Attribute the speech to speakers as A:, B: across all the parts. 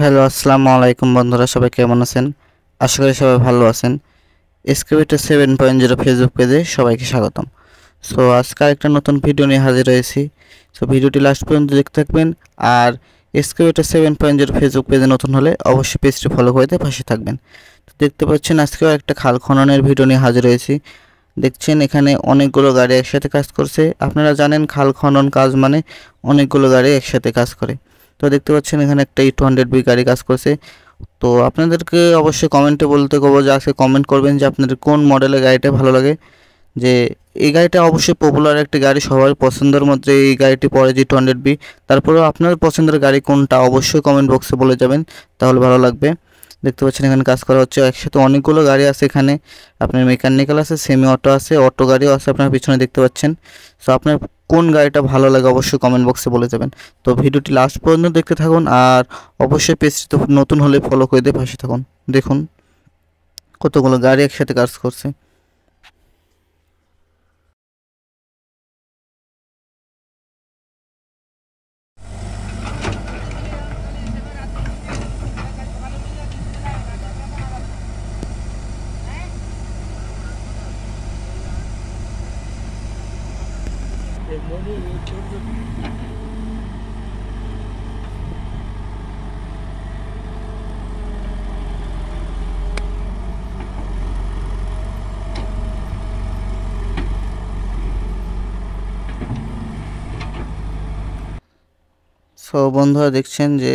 A: Hello, আসসালামু আলাইকুম বন্ধুরা, সবাই কেমন আছেন? আশা করি সবাই ভালো আছেন। এক্সকাভেটর 7.0 ফেসবুক পেজে সবাইকে স্বাগতম। সো আজকে একটা নতুন ভিডিও নিয়ে হাজির হয়েছি। সো ভিডিওটি লাস্ট পর্যন্ত দেখতে থাকবেন। আর এক্সকাভেটর 7.0 ফেসবুক পেজে নতুন হলে অবশ্যই পেজটি ফলো করে দিয়ে পাশে থাকবেন। তো দেখতে পাচ্ছেন আজকেও একটা খাল খননের ভিডিও নিয়ে হাজির হয়েছি। দেখছেন এখানে অনেকগুলো গাড়ি একসাথে কাজ করছে। আপনারা জানেন খাল খনন কাজ মানে অনেকগুলো গাড়ি একসাথে কাজ করে। তো দেখতে পাচ্ছেন এখানে একটা E200B গাড়ি কাজ করছে। তো আপনাদেরকে অবশ্যই কমেন্টে বলতে বলবো যে আজকে কমেন্ট করবেন যে আপনাদের কোন মডেলের গাড়িটা ভালো লাগে। যে এই গাড়িটা অবশ্যই পপুলার একটি গাড়ি, সবার পছন্দের মধ্যে এই গাড়িটি পড়ে G200B। তারপরেও আপনার পছন্দের গাড়ি কোনটা অবশ্যই কমেন্ট বক্সে বলে যাবেন, তাহলে ভালো লাগবে। দেখতে পাচ্ছেন এখানে কাজ করা হচ্ছে, একসাথে অনেকগুলো গাড়ি আছে এখানে। আপনার মেকানিক্যাল আছে, সেমি অটো আছে, অটো গাড়িও আছে আপনার পিছনে দেখতে পাচ্ছেন। সো আপনার কোন গাড়িটা ভালো লাগে অবশ্যই কমেন্ট বক্সে বলে যাবেন। তো ভিডিওটি লাস্ট পর্যন্ত দেখতে থাকুন, আর অবশ্যই পেজটি তো নতুন হলে ফলো করে দিয়ে পাশে থাকুন। দেখুন কতগুলো গাড়ি একসাথে কাজ করছে। সো বন্ধুরা দেখছেন যে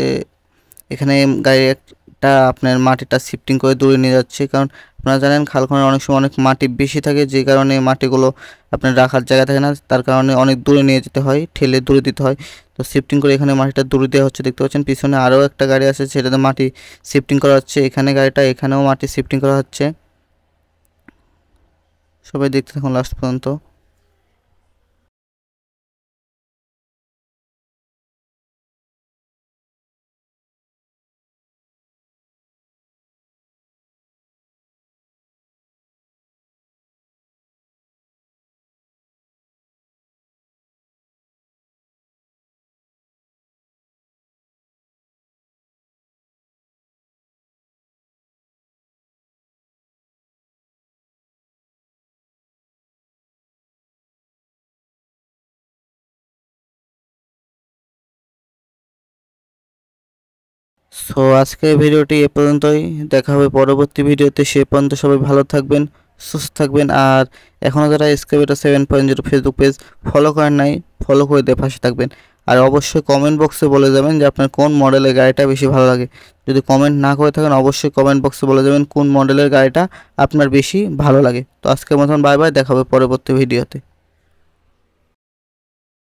A: এখানে গাড়ি একটা আপনার মাটিটা শিফটিং করে দূরে নিয়ে যাচ্ছে, কারণ আপনারা জানেন খাল খননে অনেক সময় অনেক মাটি বেশি থাকে, যে কারণে মাটিগুলো আপনার রাখার জায়গা থাকে না, তার কারণে অনেক দূরে নিয়ে যেতে হয়, ঠেলে দূরে দিতে হয়। তো শিফটিং করে এখানে মাটিটা দূরে দেওয়া হচ্ছে। দেখতে পাচ্ছেন পিছনে আরও একটা গাড়ি আছে, সেটাতে মাটি শিফটিং করা হচ্ছে। এখানে গাড়িটা, এখানেও মাটি শিফটিং করা হচ্ছে। সবাই দেখতে থাকুন লাস্ট পর্যন্ত। সো আজকের ভিডিওটি এ পর্যন্তই। দেখা হবে পরবর্তী ভিডিওতে। সে পর্যন্ত সবাই ভালো থাকবেন, সুস্থ থাকবেন। আর এখনও যারা এক্সকাভেটর 7.0 ফেসবুক পেজ ফলো করেন নাই, ফলো করে দিয়ে পাশে থাকবেন। আর অবশ্যই কমেন্ট বক্সে বলে যাবেন যে আপনার কোন মডেলের গাড়িটা বেশি ভালো লাগে। যদি কমেন্ট না করে থাকেন অবশ্যই কমেন্ট বক্সে বলে যাবেন কোন মডেলের গাড়িটা আপনার বেশি ভালো লাগে। তো আজকের মতন বাই বাই, দেখা হবে পরবর্তী ভিডিওতে।